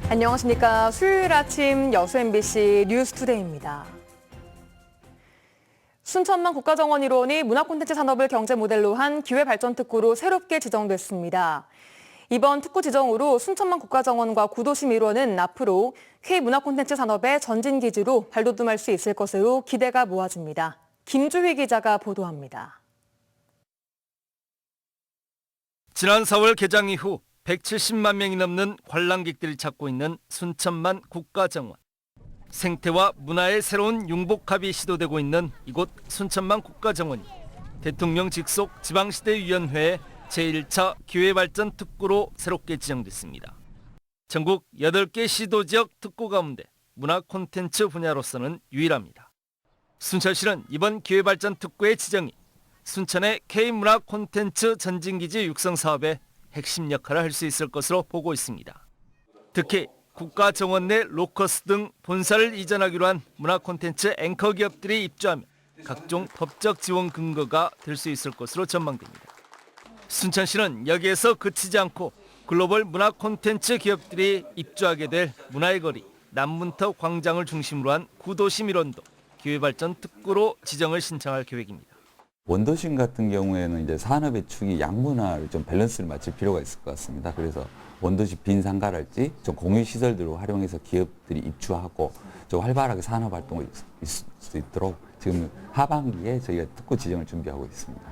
안녕하십니까. 수요일 아침 여수 MBC 뉴스투데이입니다. 순천만 국가정원 일원이 문화콘텐츠 산업을 경제 모델로 한 기회발전특구로 새롭게 지정됐습니다. 이번 특구 지정으로 순천만 국가정원과 구도심 일원은 앞으로 K문화콘텐츠 산업의 전진기지로 발돋움할 수 있을 것으로 기대가 모아집니다. 김주희 기자가 보도합니다. 지난 4월 개장 이후 170만 명이 넘는 관람객들이 찾고 있는 순천만 국가정원. 생태와 문화의 새로운 융복합이 시도되고 있는 이곳 순천만 국가정원이 대통령 직속 지방시대위원회의 제1차 기회발전 특구로 새롭게 지정됐습니다. 전국 8개 시도지역 특구 가운데 문화 콘텐츠 분야로서는 유일합니다. 순천시는 이번 기회발전 특구의 지정이 순천의 K문화 콘텐츠 전진기지 육성 사업에 핵심 역할을 할 수 있을 것으로 보고 있습니다. 특히 국가정원 내 로커스 등 본사를 이전하기로 한 문화 콘텐츠 앵커 기업들이 입주하면 각종 법적 지원 근거가 될 수 있을 것으로 전망됩니다. 순천시는 여기에서 그치지 않고 글로벌 문화 콘텐츠 기업들이 입주하게 될 문화의 거리, 남문터 광장을 중심으로 한 구도심 일원도 기회발전 특구로 지정을 신청할 계획입니다. 원도심 같은 경우에는 이제 산업의 축이 양분화를 좀 밸런스를 맞출 필요가 있을 것 같습니다. 그래서 원도심 빈 상가랄지 좀 공유 시설들을 활용해서 기업들이 입주하고 좀 활발하게 산업 활동을 있을 수 있도록 지금 하반기에 저희가 특구 지정을 준비하고 있습니다.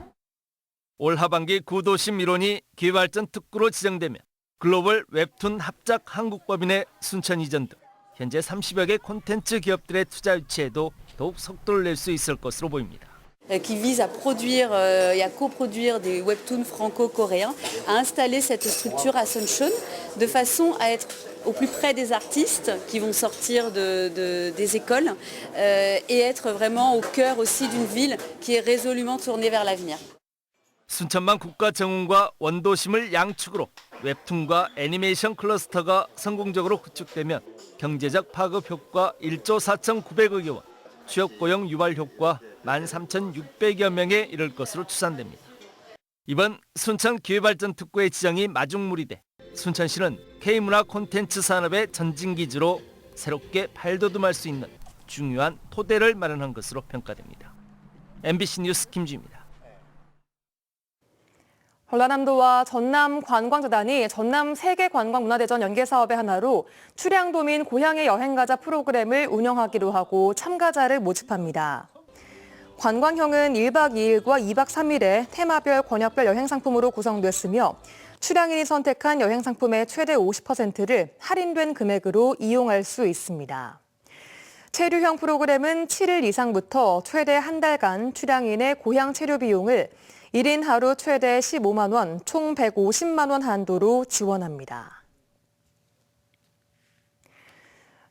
올 하반기 구도심 일원이 기회발전 특구로 지정되면 글로벌 웹툰 합작 한국법인의 순천 이전 등 현재 30여 개 콘텐츠 기업들의 투자 유치에도 더욱 속도를 낼 수 있을 것으로 보입니다. Qui vise à produire et à coproduire des webtoons franco-coréens, à installer cette structure à Suncheon de façon à être au plus près des artistes qui vont sortir des écoles et être vraiment au cœur aussi d'une ville qui est résolument tournée vers l'avenir. 순천만 국가정원과 원도심을 양축으로 웹툰과 애니메이션 클러스터가 성공적으로 구축되면 경제적 파급 효과 1조 4,900억여 원, 취업고용 유발 효과 13,600여 명에 이를 것으로 추산됩니다. 이번 순천 기회발전 특구의 지정이 마중물이 돼 순천시는 K문화 콘텐츠 산업의 전진기지로 새롭게 발돋움할 수 있는 중요한 토대를 마련한 것으로 평가됩니다. MBC 뉴스 김주희입니다. 전라남도와 전남관광재단이 전남 세계관광문화대전 연계사업의 하나로 출향도민 고향의 여행가자 프로그램을 운영하기로 하고 참가자를 모집합니다. 관광형은 1박 2일과 2박 3일의 테마별 권역별 여행상품으로 구성됐으며 출향인이 선택한 여행상품의 최대 50%를 할인된 금액으로 이용할 수 있습니다. 체류형 프로그램은 7일 이상부터 최대 한 달간 출향인의 고향 체류 비용을 1인 하루 최대 15만 원, 총 150만 원 한도로 지원합니다.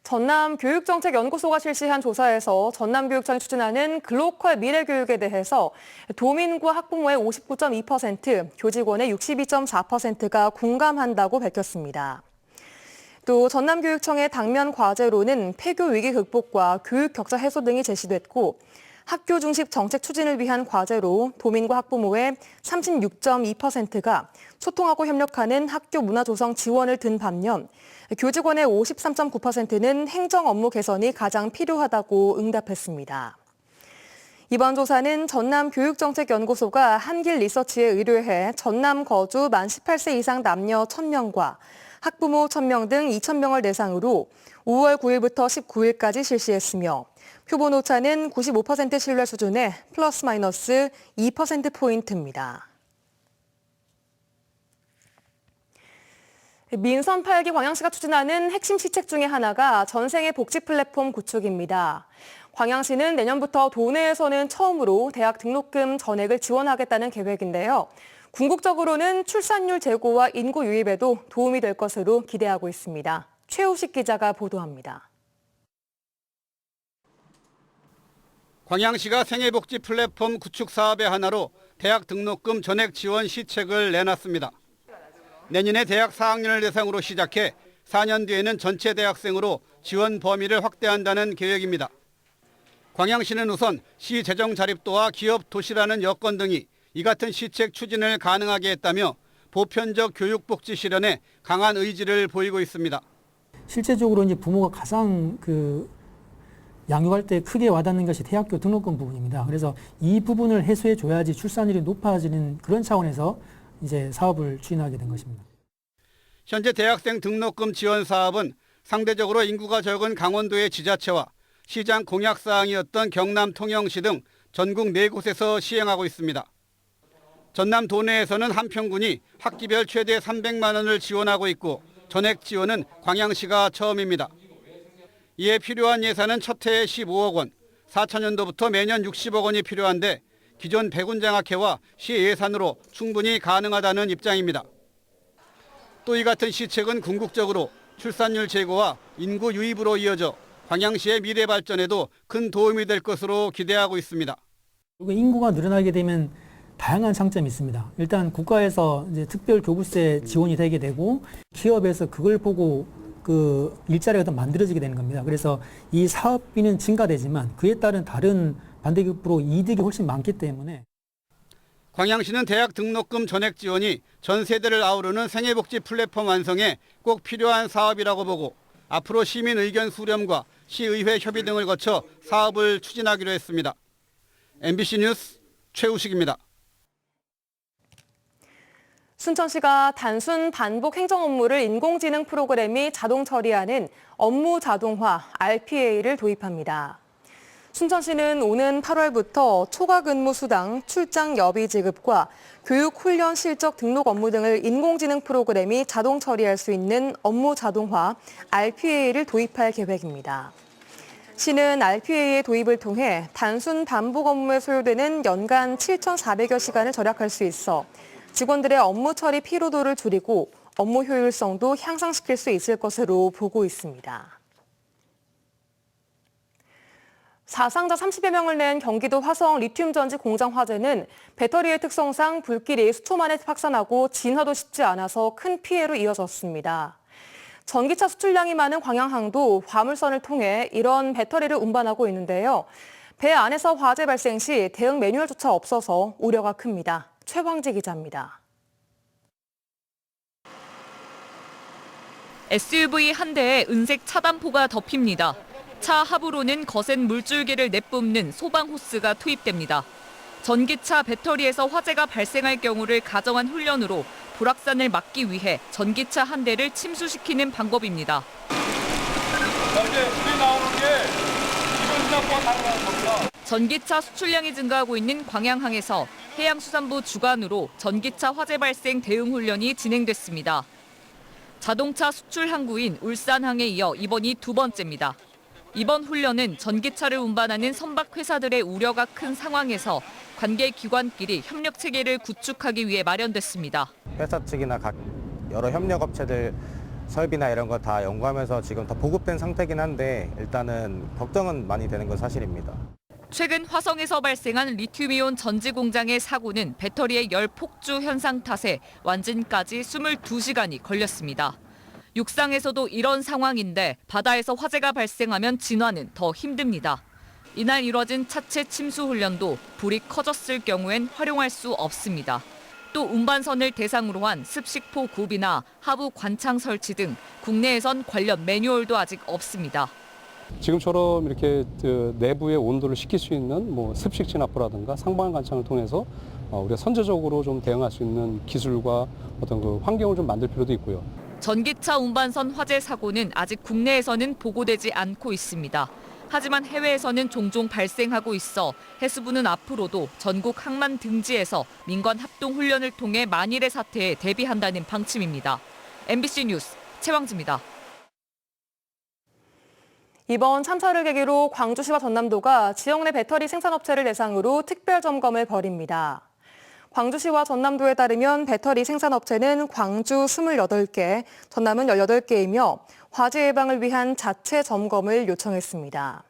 전남교육정책연구소가 실시한 조사에서 전남교육청이 추진하는 글로컬 미래교육에 대해서 도민과 학부모의 59.2%, 교직원의 62.4%가 공감한다고 밝혔습니다. 또 전남교육청의 당면 과제로는 폐교 위기 극복과 교육 격차 해소 등이 제시됐고 학교 중심 정책 추진을 위한 과제로 도민과 학부모의 36.2%가 소통하고 협력하는 학교 문화 조성 지원을 든 반면 교직원의 53.9%는 행정 업무 개선이 가장 필요하다고 응답했습니다. 이번 조사는 전남교육정책연구소가 한길 리서치에 의뢰해 전남 거주 만 18세 이상 남녀 1,000명과 학부모 1,000명 등 2,000명을 대상으로 5월 9일부터 19일까지 실시했으며 표본 오차는 95% 신뢰 수준의 플러스 마이너스 2%포인트입니다. 민선 8기 광양시가 추진하는 핵심 시책 중에 하나가 전생애 복지 플랫폼 구축입니다. 광양시는 내년부터 도내에서는 처음으로 대학 등록금 전액을 지원하겠다는 계획인데요. 궁극적으로는 출산율 제고와 인구 유입에도 도움이 될 것으로 기대하고 있습니다. 최우식 기자가 보도합니다. 광양시가 생애복지 플랫폼 구축 사업의 하나로 대학 등록금 전액 지원 시책을 내놨습니다. 내년에 대학 4학년을 대상으로 시작해 4년 뒤에는 전체 대학생으로 지원 범위를 확대한다는 계획입니다. 광양시는 우선 시 재정 자립도와 기업 도시라는 여건 등이 이 같은 시책 추진을 가능하게 했다며 보편적 교육복지 실현에 강한 의지를 보이고 있습니다. 실제적으로 이제 부모가 가장 양육할 때 크게 와닿는 것이 대학교 등록금 부분입니다. 그래서 이 부분을 해소해 줘야지 출산율이 높아지는 그런 차원에서 이제 사업을 추진하게 된 것입니다. 현재 대학생 등록금 지원 사업은 상대적으로 인구가 적은 강원도의 지자체와 시장 공약 사항이었던 경남 통영시 등 전국 4곳에서 시행하고 있습니다. 전남 도내에서는 한평군이 학기별 최대 300만 원을 지원하고 있고 전액 지원은 광양시가 처음입니다. 이에 필요한 예산은 첫 해에 15억 원, 4차년도부터 매년 60억 원이 필요한데 기존 백운장학회와 시 예산으로 충분히 가능하다는 입장입니다. 또 이 같은 시책은 궁극적으로 출산율 제고와 인구 유입으로 이어져 광양시의 미래 발전에도 큰 도움이 될 것으로 기대하고 있습니다. 인구가 늘어나게 되면 다양한 장점이 있습니다. 일단 국가에서 이제 특별 교부세 지원이 되게 되고 기업에서 그걸 보고 일자리가 더 만들어지게 되는 겁니다. 그래서 이 사업비는 증가되지만 그에 따른 다른 반대급부로 이득이 훨씬 많기 때문에 광양시는 대학 등록금 전액 지원이 전 세대를 아우르는 생애복지 플랫폼 완성에 꼭 필요한 사업이라고 보고 앞으로 시민 의견 수렴과 시의회 협의 등을 거쳐 사업을 추진하기로 했습니다. MBC 뉴스 최우식입니다. 순천시가 단순 반복 행정 업무를 인공지능 프로그램이 자동 처리하는 업무 자동화 RPA를 도입합니다. 순천시는 오는 8월부터 초과 근무 수당, 출장 여비 지급과 교육 훈련 실적 등록 업무 등을 인공지능 프로그램이 자동 처리할 수 있는 업무 자동화 RPA를 도입할 계획입니다. 시는 RPA의 도입을 통해 단순 반복 업무에 소요되는 연간 7,400여 시간을 절약할 수 있어 직원들의 업무 처리 피로도를 줄이고 업무 효율성도 향상시킬 수 있을 것으로 보고 있습니다. 사상자 30여 명을 낸 경기도 화성 리튬 전지 공장 화재는 배터리의 특성상 불길이 수초 만에 확산하고 진화도 쉽지 않아서 큰 피해로 이어졌습니다. 전기차 수출량이 많은 광양항도 화물선을 통해 이런 배터리를 운반하고 있는데요. 배 안에서 화재 발생 시 대응 매뉴얼조차 없어서 우려가 큽니다. 최광지 기자입니다. SUV 한 대에 은색 차단포가 덮입니다. 차 하부로는 거센 물줄기를 내뿜는 소방 호스가 투입됩니다. 전기차 배터리에서 화재가 발생할 경우를 가정한 훈련으로 불확산을 막기 위해 전기차 한 대를 침수시키는 방법입니다. 이제 불이 나오는 게 이건 수납과 상관없는 겁니다. 전기차 수출량이 증가하고 있는 광양항에서 해양수산부 주관으로 전기차 화재 발생 대응 훈련이 진행됐습니다. 자동차 수출 항구인 울산항에 이어 이번이 두 번째입니다. 이번 훈련은 전기차를 운반하는 선박 회사들의 우려가 큰 상황에서 관계 기관끼리 협력 체계를 구축하기 위해 마련됐습니다. 회사 측이나 각 여러 협력 업체들 설비나 이런 거 다 연구하면서 지금 다 보급된 상태긴 한데 일단은 걱정은 많이 되는 건 사실입니다. 최근 화성에서 발생한 리튬이온 전지 공장의 사고는 배터리의 열 폭주 현상 탓에 완진까지 22시간이 걸렸습니다. 육상에서도 이런 상황인데 바다에서 화재가 발생하면 진화는 더 힘듭니다. 이날 이뤄진 차체 침수 훈련도 불이 커졌을 경우엔 활용할 수 없습니다. 또 운반선을 대상으로 한 습식포 구비나 하부 관창 설치 등 국내에선 관련 매뉴얼도 아직 없습니다. 지금처럼 이렇게 내부의 온도를 식힐 수 있는 습식 진압포라든가 상반 관창을 통해서 우리가 선제적으로 좀 대응할 수 있는 기술과 어떤 그 환경을 좀 만들 필요도 있고요. 전기차 운반선 화재 사고는 아직 국내에서는 보고되지 않고 있습니다. 하지만 해외에서는 종종 발생하고 있어 해수부는 앞으로도 전국 항만 등지에서 민관 합동 훈련을 통해 만일의 사태에 대비한다는 방침입니다. MBC 뉴스 최왕지입니다. 이번 참사를 계기로 광주시와 전남도가 지역 내 배터리 생산업체를 대상으로 특별 점검을 벌입니다. 광주시와 전남도에 따르면 배터리 생산업체는 광주 28개, 전남은 18개이며 화재 예방을 위한 자체 점검을 요청했습니다.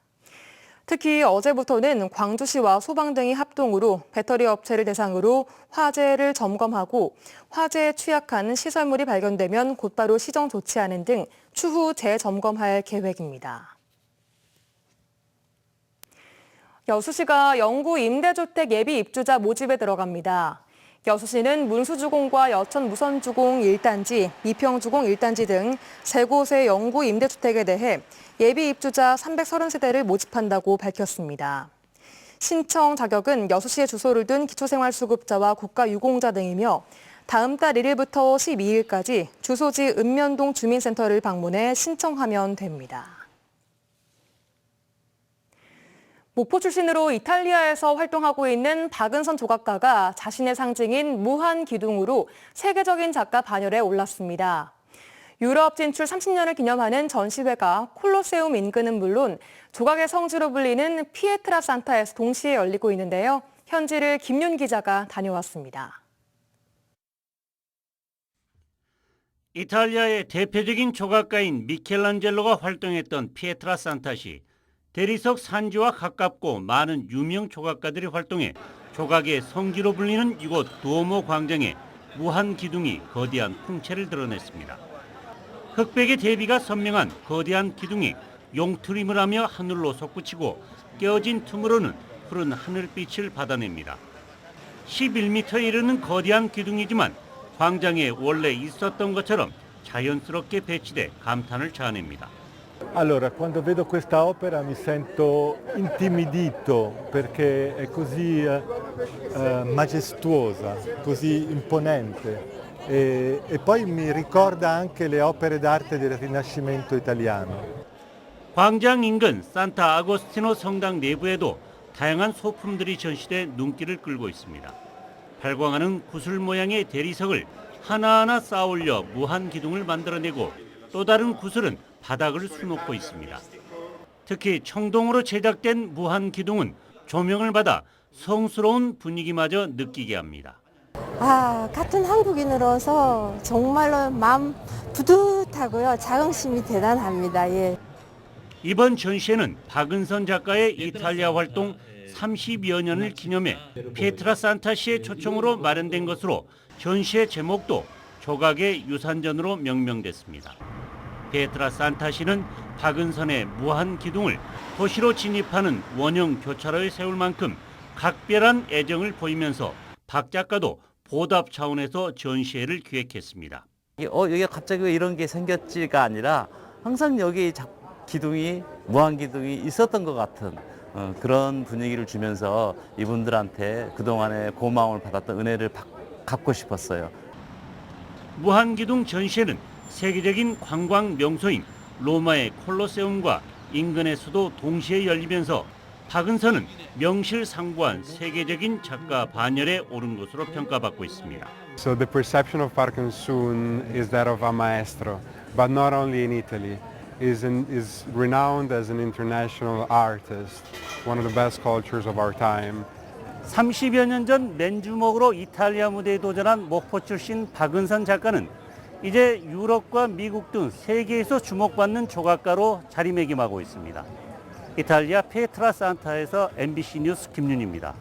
특히 어제부터는 광주시와 소방 등이 합동으로 배터리 업체를 대상으로 화재를 점검하고 화재에 취약한 시설물이 발견되면 곧바로 시정 조치하는 등 추후 재점검할 계획입니다. 여수시가 영구 임대주택 예비 입주자 모집에 들어갑니다. 여수시는 문수주공과 여천 무선주공 1단지, 미평주공 1단지 등 3곳의 영구 임대주택에 대해 예비 입주자 330세대를 모집한다고 밝혔습니다. 신청 자격은 여수시에 주소를 둔 기초생활수급자와 국가유공자 등이며 다음 달 1일부터 12일까지 주소지 읍면동 주민센터를 방문해 신청하면 됩니다. 목포 출신으로 이탈리아에서 활동하고 있는 박은선 조각가가 자신의 상징인 무한기둥으로 세계적인 작가 반열에 올랐습니다. 유럽 진출 30년을 기념하는 전시회가 콜로세움 인근은 물론 조각의 성지로 불리는 피에트라 산타에서 동시에 열리고 있는데요. 현지를 김윤 기자가 다녀왔습니다. 이탈리아의 대표적인 조각가인 미켈란젤로가 활동했던 피에트라 산타시. 대리석 산지와 가깝고 많은 유명 조각가들이 활동해 조각의 성지로 불리는 이곳 두오모 광장에 무한 기둥이 거대한 풍채를 드러냈습니다. 흑백의 대비가 선명한 거대한 기둥이 용트림을 하며 하늘로 솟구치고 깨어진 틈으로는 푸른 하늘빛을 받아냅니다. 11m에 이르는 거대한 기둥이지만 광장에 원래 있었던 것처럼 자연스럽게 배치돼 감탄을 자아냅니다. Allora, quando vedo questa opera mi sento intimidito perché è così majestuosa, così imponente e poi mi ricorda anche le opere d'arte del Rinascimento italiano. 광장 인근 산타 아고스티노 성당 내부에도 다양한 소품들이 전시돼 눈길을 끌고 있습니다. 발광하는 구슬 모양의 대리석을 하나하나 쌓아올려 무한 기둥을 만들어내고 또 다른 구슬은 바닥을 수놓고 있습니다. 특히 청동으로 제작된 무한 기둥은 조명을 받아 성스러운 분위기마저 느끼게 합니다. 같은 한국인으로서 정말로 마음 뿌듯하고요. 자긍심이 대단합니다. 예. 이번 전시회는 박은선 작가의 이탈리아 활동 30여 년을 기념해 피에트라 산타시의 초청으로 마련된 것으로 전시의 제목도 조각의 유산전으로 명명됐습니다. 피에트라 산타시는 박은선의 무한 기둥을 도시로 진입하는 원형 교차로에 세울 만큼 각별한 애정을 보이면서 박 작가도 보답 차원에서 전시회를 기획했습니다. 여기 갑자기 왜 이런 게 생겼지가 아니라 항상 여기 기둥이 무한 기둥이 있었던 것 같은 그런 분위기를 주면서 이분들한테 그동안의 고마움을 받았던 은혜를 갚고 싶었어요. 무한 기둥 전시회는 세계적인 관광 명소인 로마의 콜로세움과 인근에서도 동시에 열리면서 박은선은 명실상부한 세계적인 작가 반열에 오른 것으로 평가받고 있습니다. So the perception of Parkinson is that of a maestro, but not only in Italy. Is renowned as an international artist, one of the best sculptors of our time. 30여 년 전 맨주먹으로 이탈리아 무대에 도전한 목포 출신 박은선 작가는 이제 유럽과 미국 등 세계에서 주목받는 조각가로 자리매김하고 있습니다. 이탈리아 피에트라 산타에서 MBC 뉴스 김윤입니다.